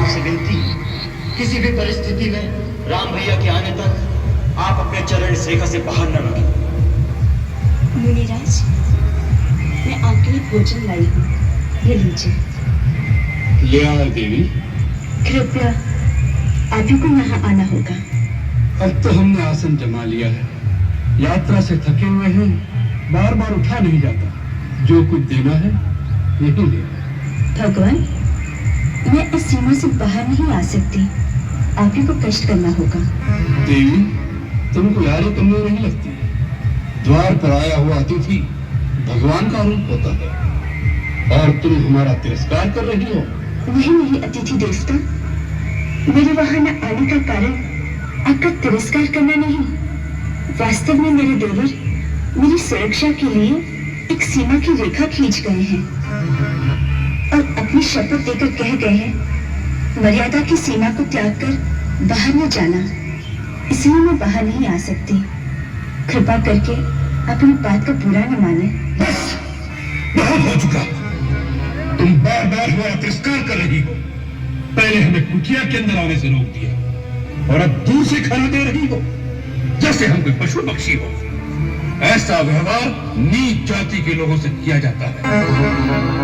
आपसे विनती है, किसी भी परिस्थिति में राम भैया के आने तक आप अपने चरण इस रेखा से बाहर न रखें। मुनिराज, मैं आपके लिए भोजन लाई हूँ, ये लीजिए। ले आओ देवी। कृपया आप ही को यहाँ आना होगा। अब तो हमने आसन जमा लिया है, यात्रा से थके हुए हैं, बार बार उठा नहीं जाता। जो कुछ देना है यही ले। भगवान, मैं इस सीमा से बाहर नहीं आ सकती, आप ही को कष्ट करना होगा। देवी, तुमको यारी तुमने नहीं लगती। द्वार पर आया हुआ अतिथि भगवान का रूप होता है और तुम हमारा तिरस्कार कर रही हो। नहीं अतिथि देवता, मेरे वहां न आने का कारण आपका तिरस्कार करना नहीं, वास्तव में मेरे देवर मेरी सुरक्षा के लिए एक सीमा की रेखा खींच गए हैं और अपनी शपथ देकर कह गए हैं मर्यादा की सीमा को त्याग कर बाहर न जाना, इसलिए मैं बाहर नहीं आ सकती। कृपा करके अपनी बात का बुरा न माने। बस, बहुत हो चुका। तुम बार बार हमारा तिरस्कार कर रही हो। पहले हमें कुटिया के अंदर आने से रोक दिया और अब दूर से खाना दे रही हो, जैसे हम कोई पशु पक्षी हो। ऐसा व्यवहार नीच जाति के लोगों से किया जाता है।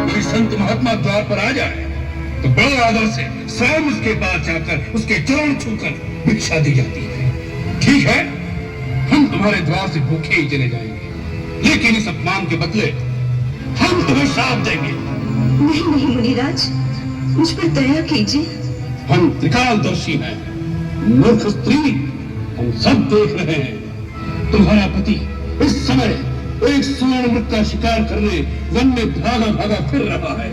कोई संत महात्मा द्वार पर आ जाए तो बड़े आदर से स्वयं उसके पास जाकर उसके चरण छूकर भिक्षा दी जाती है। ठीक है, हम तुम्हारे द्वार से भूखे ही चले जाएंगे, लेकिन इस अपमान के बदले हम तुम्हें श्राप देंगे। नहीं मुनिराज, मुझ पर दया कीजिए। हम त्रिकालदर्शी हैं, मूर्ख स्त्री, हम सब देख रहे हैं। तुम्हारा पति इस समय एक स्वर्ण मृग का शिकार करने वन में भागा भागा फिर रहा है।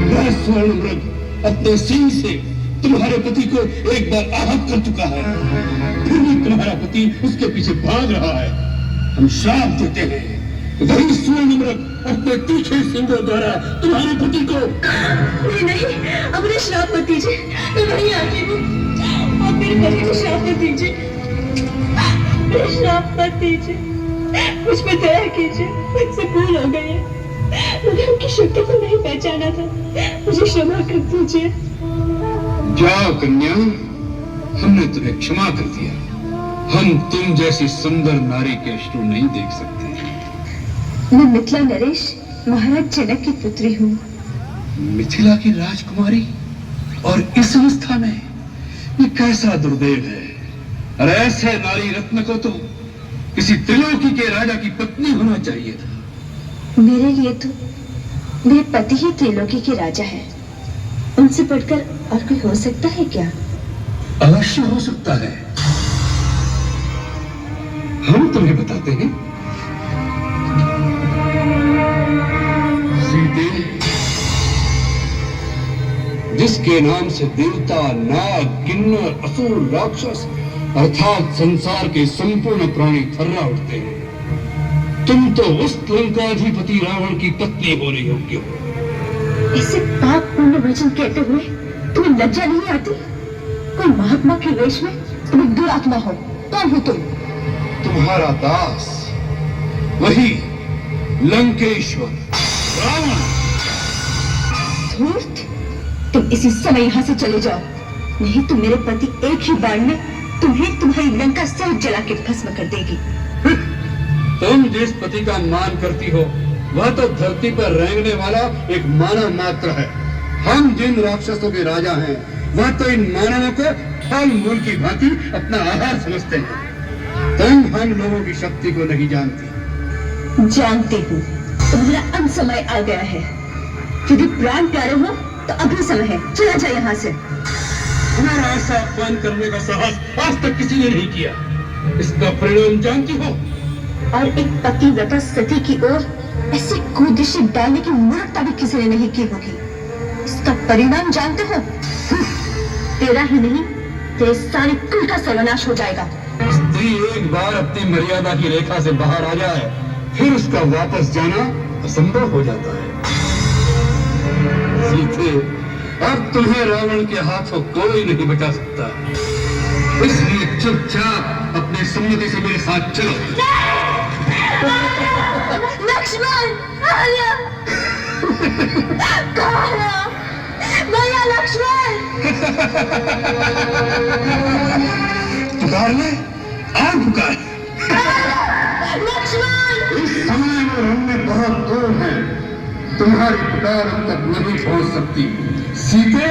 वह स्वर्ण मृग अपने सींग से तुम्हारे पति को एक बार आहत कर चुका है, फिर भी तुम्हारा पति उसके पीछे भाग रहा है। हम श्राप देते हैं, वही स्वर्ण मृग अपने तीखे सींगों द्वारा तुम्हारे पति को। नहीं, अब मुझे श्राप मत दीजिए, मैं वहीं आती हूँ। आप मेरे पति को श्राप मत दीजिए, श्राप मत दीजिए, मुझ पर दया कीजिए, मुझसे भूल हो गई है, मैंने उनकी शक्ति को नहीं पहचाना था, मुझे क्षमा कर दीजिए। जाओ कन्या, हमने तुम्हें क्षमा कर दिया। हम तुम जैसी सुंदर नारी के अश्रु नहीं देख सकते। मैं मिथिला नरेश महाराज जनक की पुत्री हूँ। मिथिला की राजकुमारी और इस अवस्था में, ये कैसा दुर्दैव है। और ऐसे नारी रत्न को तो किसी त्रिलोकी के राजा की पत्नी होना चाहिए था। मेरे लिए तो मेरे पति ही त्रिलोकी के राजा है, उनसे बढ़कर और कोई हो सकता है क्या? अवश्य हो सकता है। हम तुम्हें बताते हैं। सीते, जिसके नाम से देवता, नाग, किन्नर, असुर, राक्षस अर्थात संसार के संपूर्ण प्राणी थर्रा उठते हैं, तुम तो उस लंकाधिपति रावण की पत्नी होने योग्य हो। ऐसे पाप पूर्ण वचन कहते हुए तुम्हें लज्जा नहीं आती? कोई महात्मा के वेश में तुम एक दुरात्मा हो। कौन हो तुम? तुम्हारा दास, वही लंकेश्वर रावण। धूर्त, तुम इसी समय यहाँ से चले जाओ, नहीं तो मेरे पति एक ही बार में तुम्हें तुम्हारी लंका सहित जला के भस्म कर देगी। तुम जिस पति का मान करती हो, वह तो धरती पर रेंगने वाला एक मानव मात्र है। हम जिन राक्षसों के राजा हैं, वह तो इन मानवों को फल मूल की भांति अपना आहार समझते हैं। तुम हम लोगों की शक्ति को नहीं जानती। जानती हूँ, तुम्हारा अंत समय आ गया है। यदि प्राण प्यारे हो तो अभी समय है, चला जाए यहाँ से। तुम्हारा ऐसा अपमान करने का साहस आज तक किसी ने नहीं किया। इसका परिणाम जानती हो? और एक पतिव्रता सती की ओर ऐसे कुदृष्टि डालने की मूर्खता भी किसी ने नहीं की होगी। इसका परिणाम जानते हो? तेरा ही नहीं, तेरे सारे कुल का सर्वनाश हो जाएगा। स्त्री एक बार अपनी मर्यादा की रेखा से बाहर आ जाए, फिर उसका वापस जाना असंभव हो जाता है। सीते, अब तुम्हें रावण के हाथों कोई नहीं बचा सकता, इसलिए चुपचाप अपनी सम्मति से मेरे साथ चलो। लक्ष्मण, भैया लक्ष्मण। पुकार ले, आओ पुकार। लक्ष्मण! इस समय वो हमने बहुत दूर है, तुम्हारी पुकार अब तक नहीं पहुंच सकती। सीते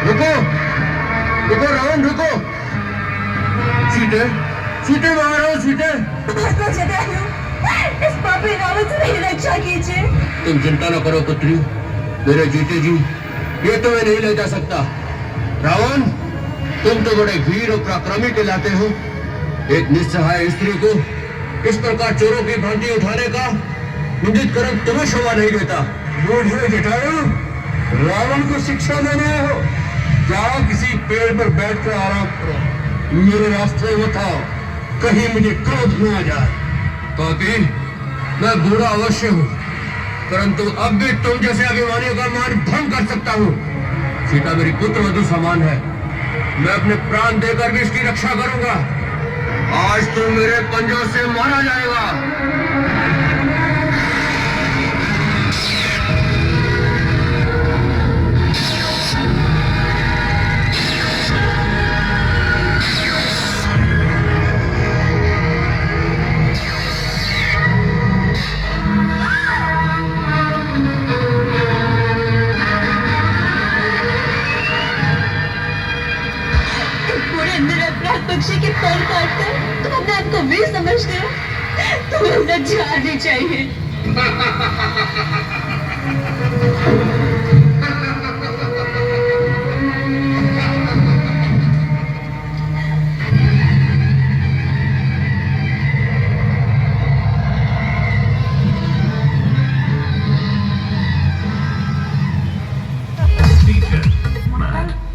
रुको, रुको रावण रुको। सीते, सीते बाहर आओ सीते। इस पापी रावण से मेरी रक्षा कीजिए। तुम चिंता न करो पुत्री, मेरे जीते जी ये तुम्हें नहीं ले जा सकता। रावण, तुम तो बड़े वीर और पराक्रमी कहलाते हो। एक निस्सहाय स्त्री को इस प्रकार चोरों की भांति उठाने का निंदित कर्म तुम्हें शोभा नहीं देता। बूढ़े जटायु, रावण को शिक्षा देने आए हो? जाओ किसी पेड़ पर बैठकर आराम करो, मेरे रास्ते मत आओ, कहीं मुझे क्रोध न आ जाए। काकी, मैं बूढ़ा अवश्य हूँ, परंतु अब भी तुम जैसे अभिमानियों का मान भंग कर सकता हूँ। सीता मेरी पुत्र वधु समान है, मैं अपने प्राण देकर भी इसकी रक्षा करूंगा। आज तुम मेरे पंजों से मारा जाएगा। पक्षी के पर काटकर तुम अपने आप को वीर समझते हो? तुम्हें उन्हें जाननी चाहिए।